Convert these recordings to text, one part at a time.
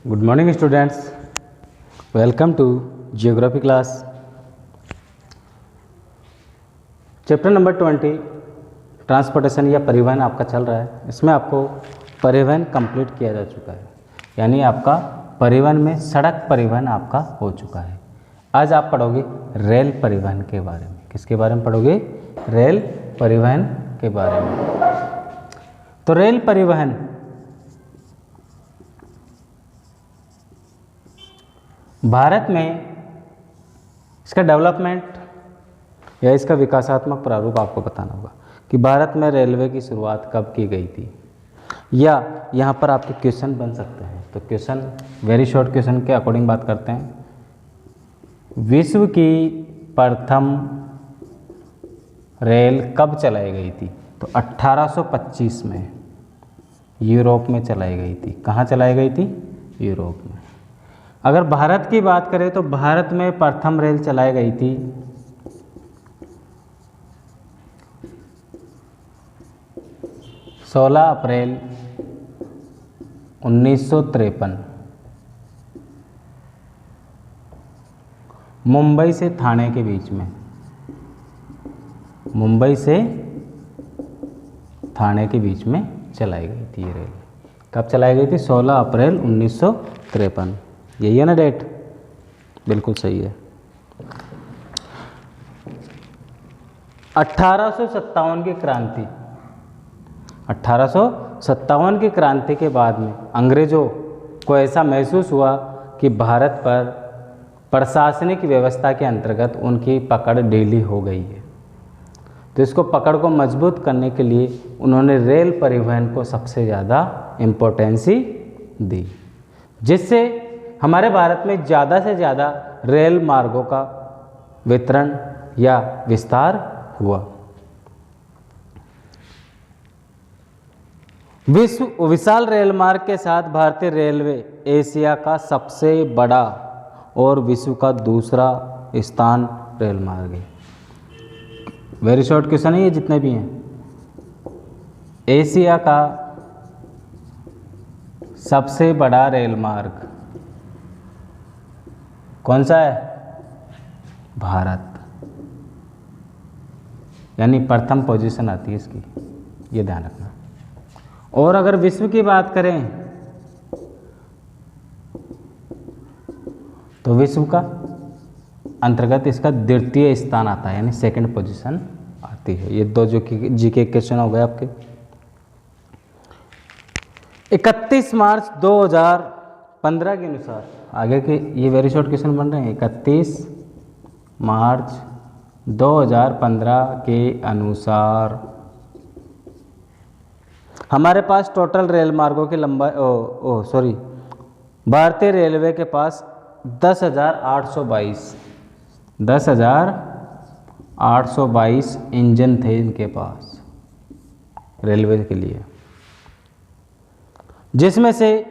Good morning students, welcome to geography class. Chapter number 20 transportation या परिवहन आपका चल रहा है। इसमें आपको परिवहन कंप्लीट किया जा चुका है, यानी आपका परिवहन में सड़क परिवहन आपका हो चुका है। आज आप पढ़ोगे रेल परिवहन के बारे में। किसके बारे में पढ़ोगे? रेल परिवहन के बारे में। तो रेल परिवहन भारत में इसका डेवलपमेंट या इसका विकासात्मक प्रारूप आपको बताना होगा कि भारत में रेलवे की शुरुआत कब की गई थी, या यहाँ पर आपके क्वेश्चन बन सकते हैं। तो क्वेश्चन वेरी शॉर्ट क्वेश्चन के अकॉर्डिंग बात करते हैं। विश्व की प्रथम रेल कब चलाई गई थी? तो 1825 में यूरोप में चलाई गई थी। कहाँ चलाई गई थी? यूरोप में। अगर भारत की बात करें तो भारत में प्रथम रेल चलाई गई थी 16 अप्रैल 1953 मुंबई से ठाणे के बीच में। मुंबई से ठाणे के बीच में चलाई गई थी ये रेल। कब चलाई गई थी? 16 अप्रैल 1953। यही है ना डेट? बिल्कुल सही है। 1857 की क्रांति, 1857 की क्रांति के बाद में अंग्रेज़ों को ऐसा महसूस हुआ कि भारत पर प्रशासनिक व्यवस्था के अंतर्गत उनकी पकड़ ढीली हो गई है। तो इसको पकड़ को मजबूत करने के लिए उन्होंने रेल परिवहन को सबसे ज़्यादा इम्पोर्टेंसी दी, जिससे हमारे भारत में ज़्यादा से ज़्यादा रेल मार्गों का वितरण या विस्तार हुआ। विशाल रेल मार्ग के साथ भारतीय रेलवे एशिया का सबसे बड़ा और विश्व का दूसरा स्थान रेल मार्ग है। वेरी शॉर्ट क्वेश्चन है ये जितने भी हैं। एशिया का सबसे बड़ा रेल मार्ग कौन सा है? भारत, यानी प्रथम पोजीशन आती है इसकी, ये ध्यान रखना। और अगर विश्व की बात करें तो विश्व का अंतर्गत इसका द्वितीय स्थान आता है, यानी सेकंड पोजीशन आती है। ये दो जो कि जीके क्वेश्चन हो गए आपके। 31 मार्च 2015 के अनुसार, आगे के ये वेरी शॉर्ट क्वेश्चन बन रहे हैं। 31 मार्च 2015 के अनुसार हमारे पास टोटल रेल मार्गों की लंबाई भारतीय रेलवे के पास 10,822 इंजन थे इनके पास रेलवे के लिए, जिसमें से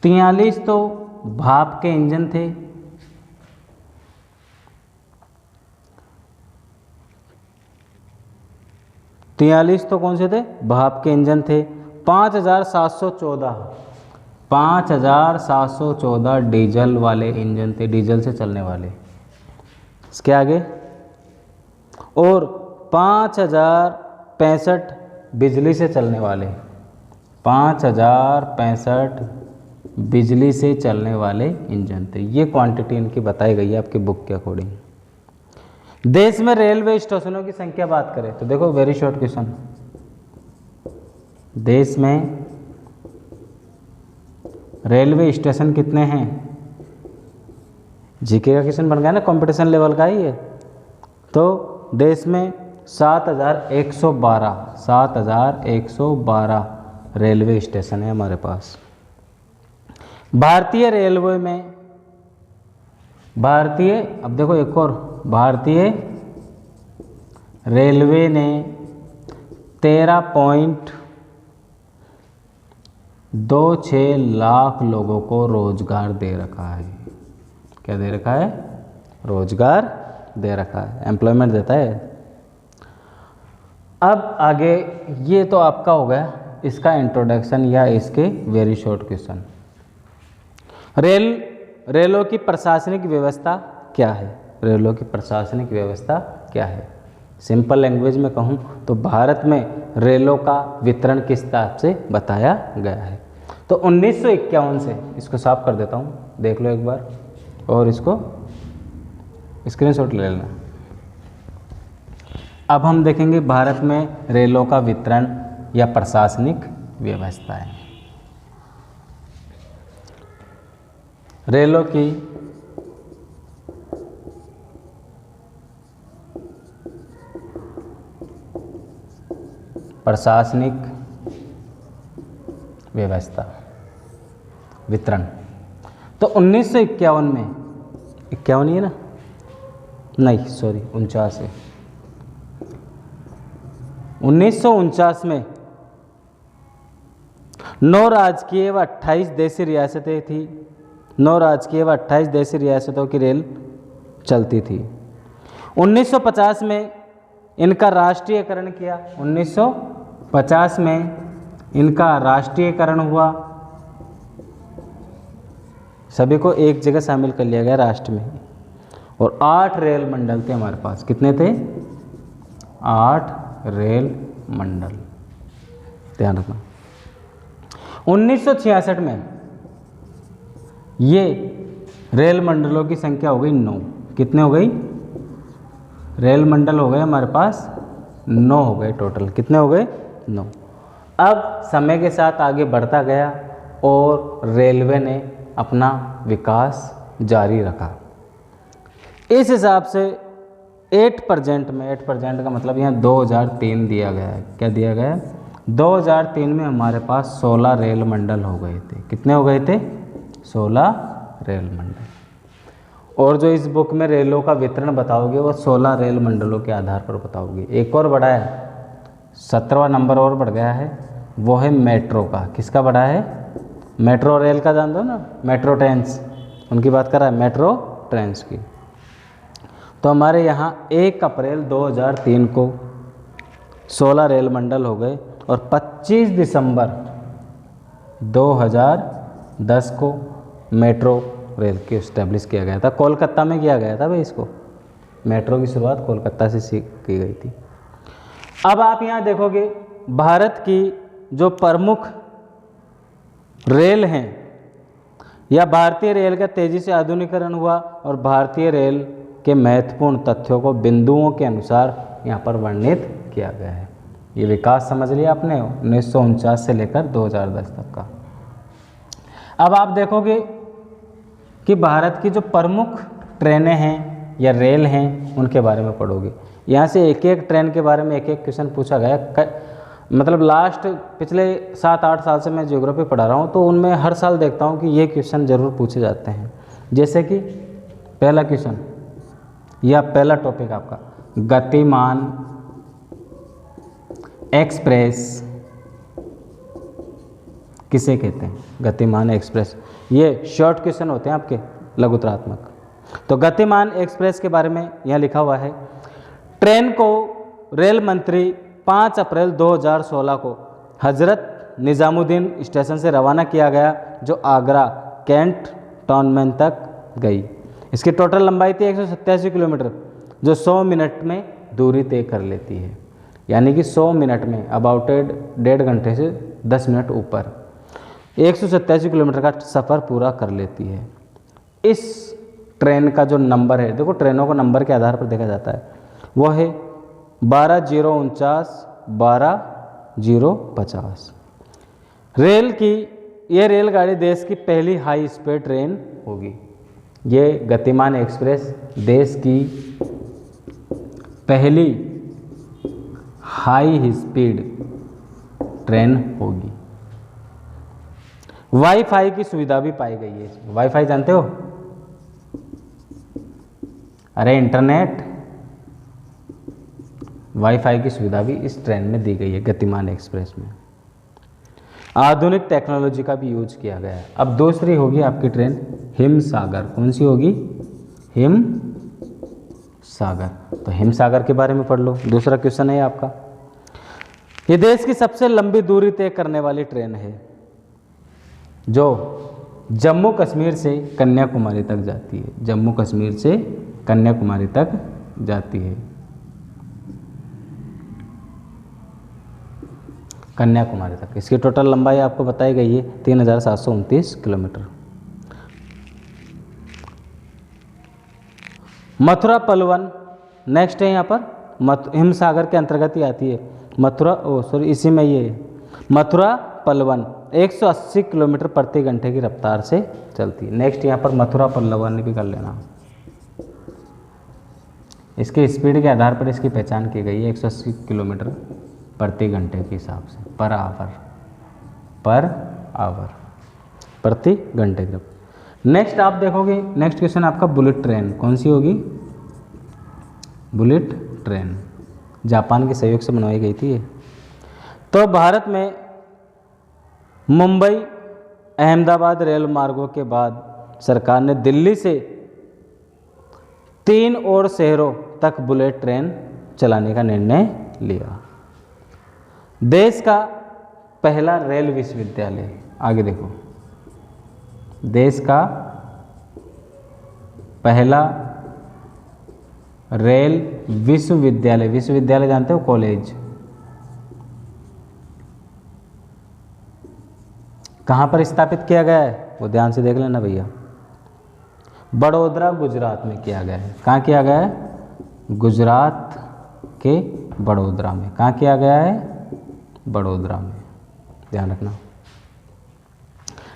43 तो भाप के इंजन थे, 43 तो कौन से थे? भाप के इंजन थे। 5,714 डीजल वाले इंजन थे, डीजल से चलने वाले। इसके आगे और 5,065 बिजली से चलने वाले, 5,065 बिजली से चलने वाले इंजन थे। ये क्वांटिटी इनकी बताई गई है आपकी बुक के अकॉर्डिंग। देश में रेलवे स्टेशनों की संख्या बात करें तो देखो वेरी शॉर्ट क्वेश्चन। देश में रेलवे स्टेशन कितने हैं? जीके का क्वेश्चन बन गया ना, कंपटीशन लेवल का ही है। तो देश में 7,112 रेलवे स्टेशन है हमारे पास। भारतीय रेलवे में अब देखो एक और, भारतीय रेलवे ने 13.26 लाख लोगों को रोजगार दे रखा है। क्या दे रखा है? रोजगार दे रखा है, एम्प्लॉयमेंट देता है। अब आगे ये तो आपका हो गया इसका इंट्रोडक्शन या इसके वेरी शॉर्ट क्वेश्चन। रेलों की प्रशासनिक व्यवस्था क्या है? रेलों की प्रशासनिक व्यवस्था क्या है? सिंपल लैंग्वेज में कहूँ तो भारत में रेलों का वितरण किस तरह से बताया गया है? तो 1951 से, इसको साफ कर देता हूँ, देख लो एक बार और इसको स्क्रीनशॉट ले लेना। अब हम देखेंगे भारत में रेलों का वितरण या प्रशासनिक व्यवस्थाएं। रेलों की प्रशासनिक व्यवस्था वितरण। तो 1951 में, 51 ही है ना, नहीं सॉरी 49 है, 1949 में 9 राजकीय व 28 देशी रियासतें थी। 9 राजकीय व 28 देशी रियासतों की रेल चलती थी। 1950 में इनका राष्ट्रीयकरण किया। 1950 में इनका राष्ट्रीयकरण हुआ, सभी को एक जगह शामिल कर लिया गया राष्ट्र में। और 8 रेल मंडल थे हमारे पास। कितने थे? 8 रेल मंडल, ध्यान रखना। 1966 में ये रेल मंडलों की संख्या हो गई 9। कितने हो गई? रेल मंडल हो गए हमारे पास 9 हो गए टोटल। कितने हो गए? 9। अब समय के साथ आगे बढ़ता गया और रेलवे ने अपना विकास जारी रखा। इस हिसाब से 8% में, 8% का मतलब यहाँ 2003 दिया गया है। क्या दिया गया है? 2003 में हमारे पास 16 रेल मंडल हो गए थे। कितने हो गए थे? 16 रेल मंडल। और जो इस बुक में रेलों का वितरण बताओगे वो 16 रेल मंडलों के आधार पर बताओगे। एक और बढ़ा है, 17वां नंबर और बढ़ गया है, वो है मेट्रो का। किसका बढ़ा है? मेट्रो रेल का, जान दो ना, मेट्रो ट्रेन्स, उनकी बात कर रहा है, मेट्रो ट्रेन्स की। तो हमारे यहाँ 1 अप्रैल 2003 को 16 रेल मंडल हो गए और 25 दिसंबर 2010 को मेट्रो रेल के इस्टेब्लिश किया गया था। कोलकाता में किया गया था भाई इसको। मेट्रो की शुरुआत कोलकाता से की गई थी। अब आप यहाँ देखोगे भारत की जो प्रमुख रेल हैं या भारतीय रेल का तेज़ी से आधुनिकीकरण हुआ और भारतीय रेल के महत्वपूर्ण तथ्यों को बिंदुओं के अनुसार यहाँ पर वर्णित किया गया है। ये विकास समझ लिया आपने 1949 से लेकर 2010 तक का। अब आप देखोगे कि भारत की जो प्रमुख ट्रेनें हैं या रेल हैं उनके बारे में पढ़ोगे। यहाँ से एक एक ट्रेन के बारे में एक एक क्वेश्चन पूछा गया। मतलब लास्ट पिछले 7-8 साल से मैं ज्योग्राफी पढ़ा रहा हूँ तो उनमें हर साल देखता हूँ कि ये क्वेश्चन ज़रूर पूछे जाते हैं। जैसे कि पहला क्वेश्चन या पहला टॉपिक आपका गतिमान एक्सप्रेस किसे कहते हैं? गतिमान एक्सप्रेस। ये शॉर्ट क्वेश्चन होते हैं आपके लघुतरात्मक। तो गतिमान एक्सप्रेस के बारे में यहाँ लिखा हुआ है, ट्रेन को रेल मंत्री 5 अप्रैल 2016 को हजरत निज़ामुद्दीन स्टेशन से रवाना किया गया जो आगरा कैंटोनमेंट तक गई। इसकी टोटल लंबाई थी 187 किलोमीटर जो 100 मिनट में दूरी तय कर लेती है। यानी कि 100 मिनट में अबाउट 1.5 घंटे से 10 मिनट ऊपर 187 किलोमीटर का सफ़र पूरा कर लेती है। इस ट्रेन का जो नंबर है, देखो ट्रेनों को नंबर के आधार पर देखा जाता है, वो है 12049 12050। ये रेलगाड़ी देश की पहली हाई स्पीड ट्रेन होगी। ये गतिमान एक्सप्रेस देश की पहली हाई स्पीड ट्रेन होगी। वाईफाई की सुविधा भी पाई गई है। वाईफाई जानते हो? अरे इंटरनेट, वाईफाई की सुविधा भी इस ट्रेन में दी गई है गतिमान एक्सप्रेस में। आधुनिक टेक्नोलॉजी का भी यूज किया गया है। अब दूसरी होगी आपकी ट्रेन हिमसागर। कौन सी होगी? हिमसागर। तो हिमसागर के बारे में पढ़ लो। दूसरा क्वेश्चन है आपका, ये देश की सबसे लंबी दूरी तय करने वाली ट्रेन है जो जम्मू कश्मीर से कन्याकुमारी तक जाती है, जम्मू कश्मीर से कन्याकुमारी तक जाती है, कन्याकुमारी तक। इसकी टोटल लंबाई आपको बताई गई है 3729 किलोमीटर। मथुरा पलवल नेक्स्ट है यहाँ पर, हिम सागर के अंतर्गत ही आती है मथुरा, इसी में ये है। मथुरा पलवन 180 किलोमीटर प्रति घंटे की रफ्तार से चलती है। नेक्स्ट यहाँ पर मथुरा पल्लवन भी कर लेना। इसके स्पीड के आधार पर इसकी पहचान की गई है 180 किलोमीटर प्रति घंटे के हिसाब से, पर आवर प्रति घंटे की। नेक्स्ट आप देखोगे, नेक्स्ट क्वेश्चन आपका बुलेट ट्रेन कौन सी होगी? बुलेट ट्रेन जापान के सहयोग से बनवाई गई थी ये। तो भारत में मुंबई अहमदाबाद रेल मार्गों के बाद सरकार ने दिल्ली से 3 और शहरों तक बुलेट ट्रेन चलाने का निर्णय लिया। देश का पहला रेल विश्वविद्यालय, आगे देखो, देश का पहला रेल विश्वविद्यालय, विश्वविद्यालय जानते हो, कॉलेज, कहाँ पर स्थापित किया गया है वो ध्यान से देख लेना भैया। बड़ोदरा गुजरात में किया गया है। कहाँ किया गया है? गुजरात के बड़ोदरा में। कहाँ किया गया है? बड़ोदरा में, ध्यान रखना।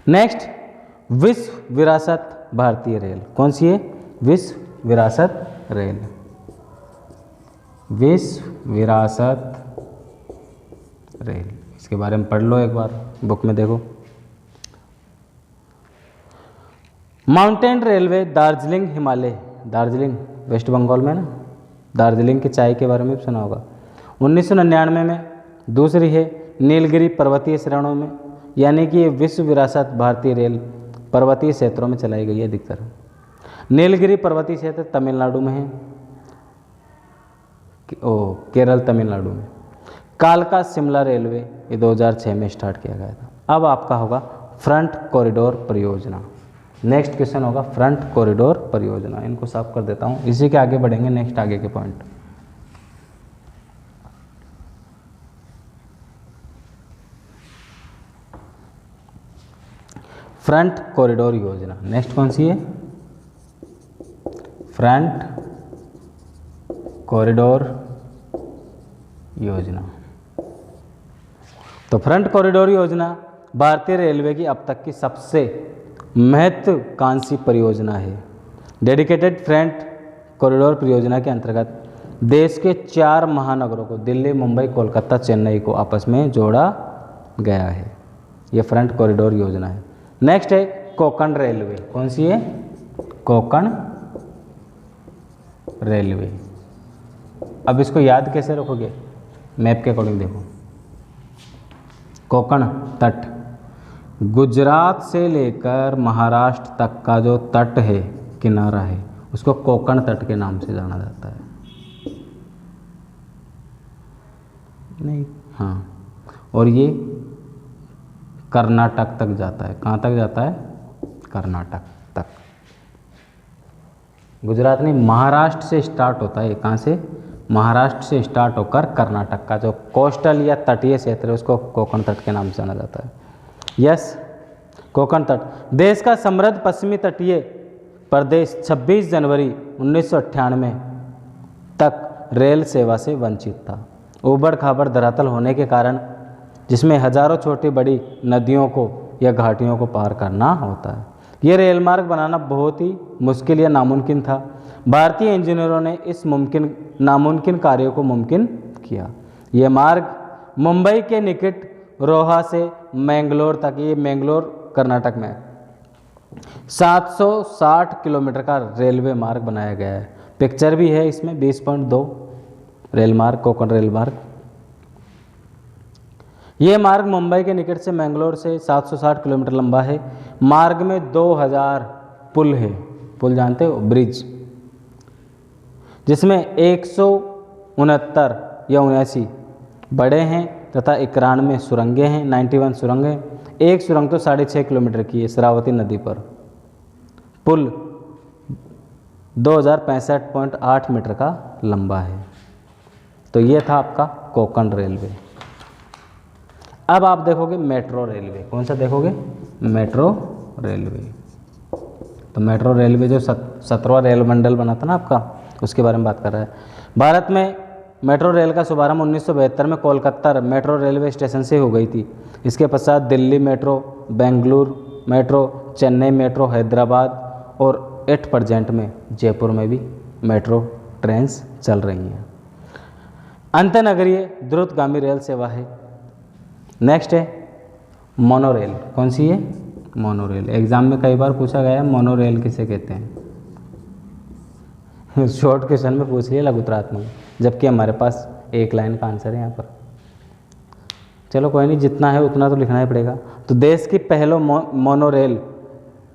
नेक्स्ट, विश्व विरासत भारतीय रेल कौन सी है? विश्व विरासत रेल, विश्व विरासत रेल, इसके बारे में पढ़ लो एक बार, बुक में देखो। माउंटेन रेलवे दार्जिलिंग हिमालय, दार्जिलिंग वेस्ट बंगाल में ना, दार्जिलिंग की चाय के बारे में भी सुना होगा। 1999 में। दूसरी है नीलगिरी पर्वतीय श्रेणियों में, यानी कि ये विश्व विरासत भारतीय रेल पर्वतीय क्षेत्रों में चलाई गई है अधिकतर। नीलगिरी पर्वतीय क्षेत्र तमिलनाडु में है, केरल तमिलनाडु में। कालका शिमला रेलवे ये 2006 में स्टार्ट किया गया था। अब आपका होगा फ्रंट कॉरिडोर परियोजना। नेक्स्ट क्वेश्चन होगा फ्रंट कॉरिडोर परियोजना। इनको साफ कर देता हूँ, इसी के आगे बढ़ेंगे नेक्स्ट आगे के पॉइंट। फ्रंट कॉरिडोर योजना नेक्स्ट कौन सी है? फ्रंट कॉरिडोर योजना। तो फ्रंट कॉरिडोर योजना भारतीय रेलवे की अब तक की सबसे महत्वाकांक्षी परियोजना है। डेडिकेटेड फ्रंट कॉरिडोर परियोजना के अंतर्गत देश के 4 महानगरों को, दिल्ली, मुंबई, कोलकाता, चेन्नई को आपस में जोड़ा गया है। यह फ्रंट कॉरिडोर योजना है। नेक्स्ट है कोंकण रेलवे। कौन सी है? कोंकण रेलवे। अब इसको याद कैसे रखोगे? मैप के अकॉर्डिंग देखो। कोंकण तट, गुजरात से लेकर महाराष्ट्र तक का जो तट है, किनारा है, उसको कोंकण तट के नाम से जाना जाता है। नहीं, हाँ, और ये कर्नाटक तक जाता है। कहाँ तक जाता है? कर्नाटक तक। गुजरात नहीं, महाराष्ट्र से स्टार्ट होता है। कहाँ से? महाराष्ट्र से स्टार्ट होकर कर्नाटक का जो कोस्टल या तटीय क्षेत्र है उसको कोंकण तट के नाम से जाना जाता है। यस, कोंकण तट देश का समृद्ध पश्चिमी तटीय प्रदेश 26 जनवरी 1998 तक रेल सेवा से वंचित था। ऊबड़ खाबड़ धरातल होने के कारण, जिसमें हजारों छोटी बड़ी नदियों को या घाटियों को पार करना होता है। यह रेल मार्ग बनाना बहुत ही मुश्किल या नामुमकिन था। भारतीय इंजीनियरों ने इस नामुमकिन कार्य को मुमकिन किया। यह मार्ग मुंबई के निकट रोहा से मैंगलोर तक, ये मैंगलोर कर्नाटक में 760 किलोमीटर का रेलवे मार्ग बनाया गया है। पिक्चर भी है इसमें 20.2 रेल मार्ग, कोंकण रेल मार्ग। ये मार्ग मुंबई के निकट से मैंगलोर से 760 किलोमीटर लंबा है। मार्ग में 2000 पुल है। पुल जानते हो? ब्रिज, जिसमें 169 या 79 बड़े हैं तथा 91 सुरंगें हैं, 91 सुरंगें। एक सुरंग तो 6.5 किलोमीटर की है शरावती नदी पर। पुल 2065.8 मीटर का लंबा है। तो ये था आपका कोंकण रेलवे। अब आप देखोगे मेट्रो रेलवे। कौन सा देखोगे? Metro railway. तो मेट्रो रेलवे जो 17वां रेल मंडल बना था ना आपका, उसके बारे में बात कर रहा है। भारत में मेट्रो रेल का शुभारंभ 1972 में कोलकाता मेट्रो रेलवे स्टेशन से हो गई थी। इसके पश्चात Delhi metro, Bengaluru metro, Chennai metro, Hyderabad और एट प्रेजेंट में जयपुर में भी मेट्रो ट्रेन्स चल रही हैं। अंतनगरीय द्रुतगामी रेल सेवा है। नेक्स्ट है मोनोरेल। कौन सी है? मोनोरेल। एग्जाम में कई बार पूछा गया है मोनोरेल किसे कहते हैं। शॉर्ट क्वेश्चन में पूछ लिया लघुतरात्मक, जबकि हमारे पास एक लाइन का आंसर है यहाँ पर। चलो कोई नहीं, जितना है उतना तो लिखना ही पड़ेगा। तो देश की पहलो मोनोरेल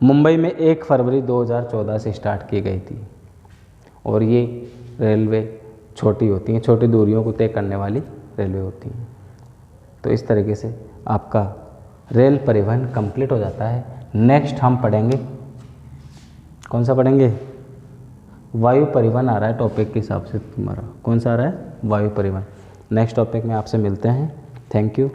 मुंबई में 1 फरवरी 2014 से स्टार्ट की गई थी। और ये रेलवे छोटी होती हैं, छोटी दूरियों को तय करने वाली रेलवे होती हैं। तो इस तरीके से आपका रेल परिवहन कंप्लीट हो जाता है। नेक्स्ट हम पढ़ेंगे, कौन सा पढ़ेंगे? वायु परिवहन आ रहा है टॉपिक के हिसाब से तुम्हारा। कौन सा आ रहा है? वायु परिवहन। नेक्स्ट टॉपिक में आपसे मिलते हैं। Thank you.